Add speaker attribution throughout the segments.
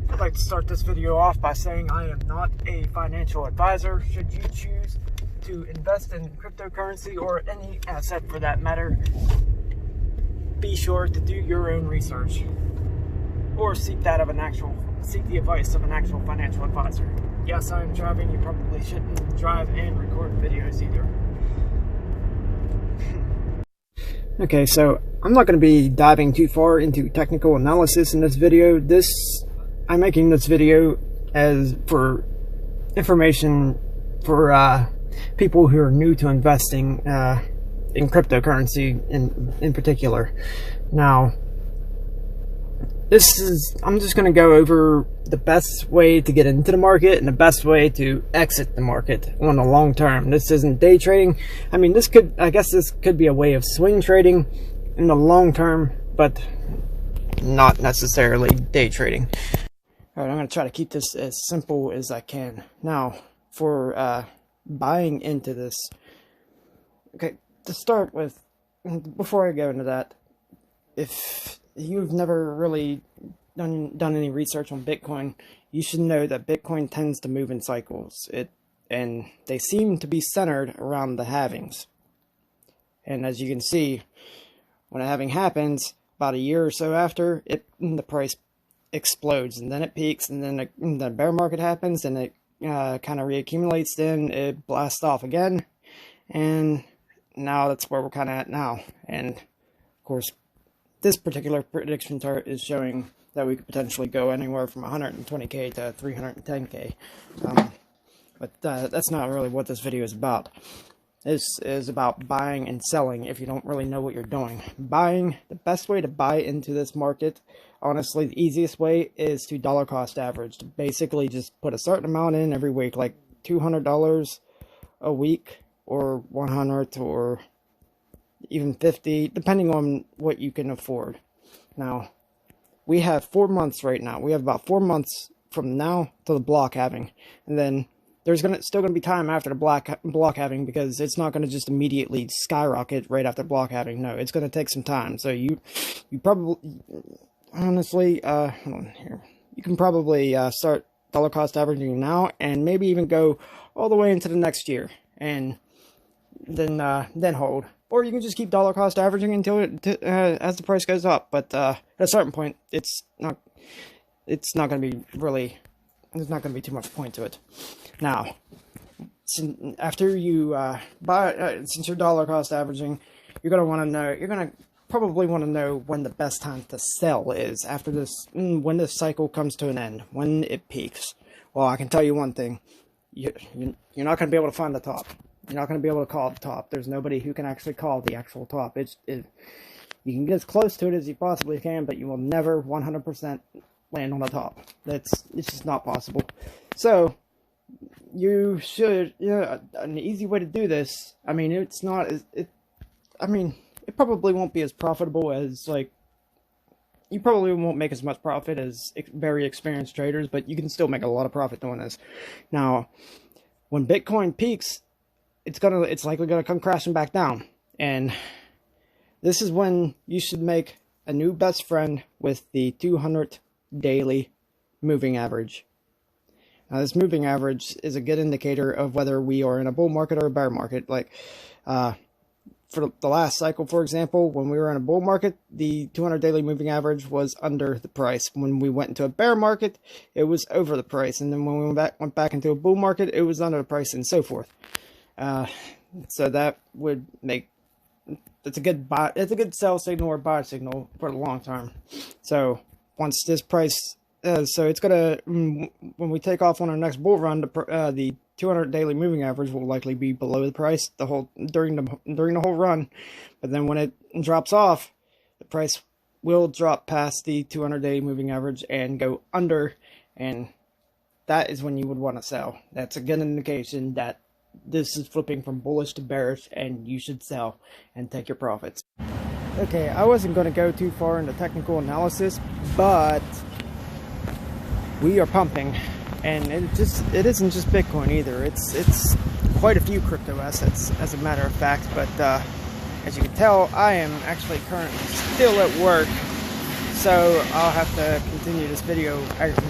Speaker 1: I'd like to start this video off by saying I am not a financial advisor. Should you choose to invest in cryptocurrency or any asset for that matter, be sure to do your own research or seek the advice of an actual financial advisor. Yes, I'm driving. You probably shouldn't drive and record videos either. Okay, so I'm not going to be diving too far into technical analysis in this video. I'm making this video as for information for people who are new to investing in cryptocurrency in particular. Now, I'm just going to go over the best way to get into the market and the best way to exit the market on the long term. This isn't day trading. I mean, this could be a way of swing trading in the long term, but not necessarily day trading. All right, I'm going to try to keep this as simple as I can. Now, for buying into this, okay, to start with, before I go into that, if you've never really done any research on Bitcoin, you should know that Bitcoin tends to move in cycles. And they seem to be centered around the halvings. And as you can see, when a halving happens, about a year or so after, the price explodes, and then it peaks, and then the bear market happens, and it kind of reaccumulates, then it blasts off again, and now that's where we're kind of at now. And of course, this particular prediction chart is showing that we could potentially go anywhere from 120k to 310k. But that's not really what this video is about. This is about buying and selling if you don't really know what you're doing. The best way to buy into this market, honestly, the easiest way is to dollar cost average. To basically just put a certain amount in every week, like $200 a week, or $100, or even $50, depending on what you can afford. Now, we have 4 months right now. We have about 4 months from now to the block halving, and then there's still gonna be time after the block halving, because it's not gonna just immediately skyrocket right after block halving. No, it's gonna take some time. So you probably, honestly, hold on here. You can probably start dollar cost averaging now, and maybe even go all the way into the next year, and then hold. Or you can just keep dollar cost averaging until as the price goes up. But at a certain point, it's not going to be really. There's not going to be too much point to it. Now, after you buy, since you're dollar cost averaging, you're going to want to know. You're going to probably want to know when the best time to sell is after this. When this cycle comes to an end, when it peaks. Well, I can tell you one thing: you're not going to be able to find the top. You're not going to be able to call the top. There's nobody who can actually call the actual top. You can get as close to it as you possibly can, but you will never 100% land on the top. It's just not possible. So you should, an easy way to do this. I mean, it probably won't be as profitable as, like, you probably won't make as much profit as very experienced traders, but you can still make a lot of profit doing this. Now, when Bitcoin peaks, it's likely gonna come crashing back down, and this is when you should make a new best friend with the 200 daily moving average. Now, this moving average is a good indicator of whether we are in a bull market or a bear market. Like for the last cycle, for example, when we were in a bull market, the 200 daily moving average was under the price. When we went into a bear market, it was over the price, and then when we went back into a bull market, it was under the price, and so forth. So that would make it's a good sell signal or buy signal for the long term. So once this price, so it's gonna when we take off on our next bull run, the 200 daily moving average will likely be below the price during the whole run. But then when it drops off, the price will drop past the 200 day moving average and go under, and that is when you would want to sell. That's a good indication that this is flipping from bullish to bearish, and you should sell and take your profits. Okay, I wasn't going to go too far into technical analysis, but we are pumping, and it isn't just Bitcoin either. It's quite a few crypto assets, as a matter of fact. But as you can tell, I am actually currently still at work, So I'll have to continue this video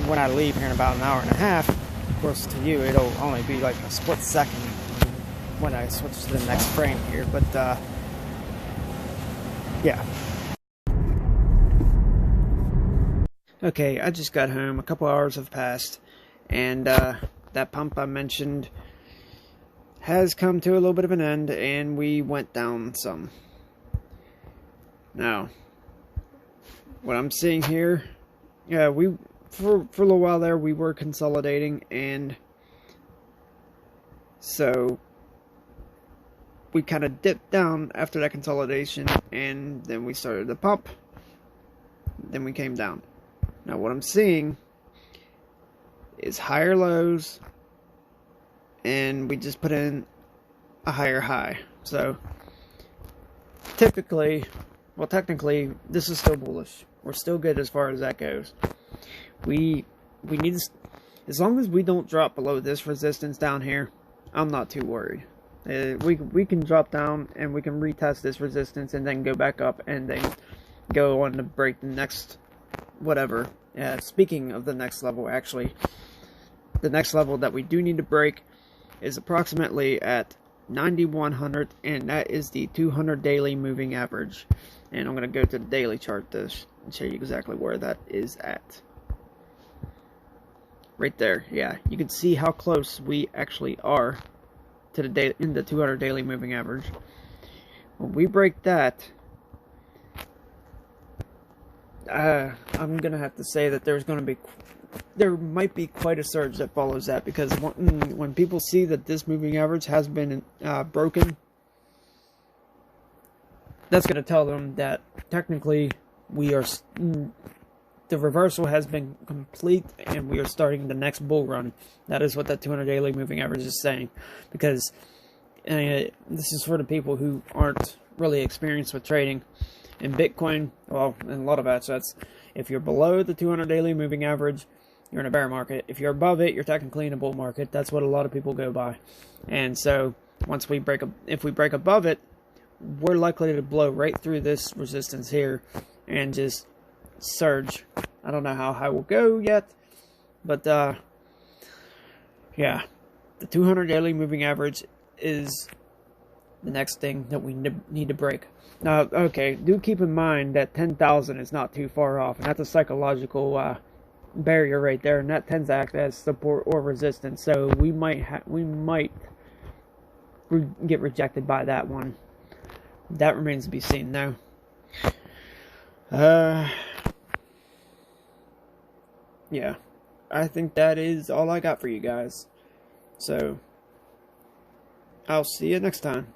Speaker 1: when I leave here in about an hour and a half. Of course, to you, it'll only be like a split second when I switch to the next frame here. But yeah. Okay, I just got home. A couple hours have passed, and that pump I mentioned has come to a little bit of an end, and we went down some. Now, what I'm seeing here, yeah, for a little while there we were consolidating, and so we kind of dipped down after that consolidation, and then we started the pump, then we came down. Now what I'm seeing is higher lows, and we just put in a higher high. So technically, this is still bullish. We're still good as far as that goes. We need to, as long as we don't drop below this resistance down here, I'm not too worried. We can drop down and we can retest this resistance and then go back up and then go on to break the next whatever. Speaking of the next level, actually, the next level that we do need to break is approximately at 9100, and that is the 200 daily moving average. And I'm going to go to the daily chart this and show you exactly where that is at. Right there, yeah, you can see how close we actually are to the in the 200 daily moving average. When we break that, I'm gonna have to say that there might be quite a surge that follows that, because when people see that this moving average has been broken, that's gonna tell them that technically the reversal has been complete and we are starting the next bull run. That is what that 200 daily moving average is saying, because this is for the people who aren't really experienced with trading. In Bitcoin, well, in a lot of assets, if you're below the 200 daily moving average, you're in a bear market. If you're above it, you're technically in a bull market. That's what a lot of people go by. And so if we break above it, we're likely to blow right through this resistance here and just surge. I don't know how high we'll go yet, but yeah, the 200 daily moving average is the next thing that we need to break. Now, okay, do keep in mind that 10,000 is not too far off, and that's a psychological barrier right there, and that tends to act as support or resistance. So we might get rejected by that one. That remains to be seen, though. Yeah, I think that is all I got for you guys. So I'll see you next time.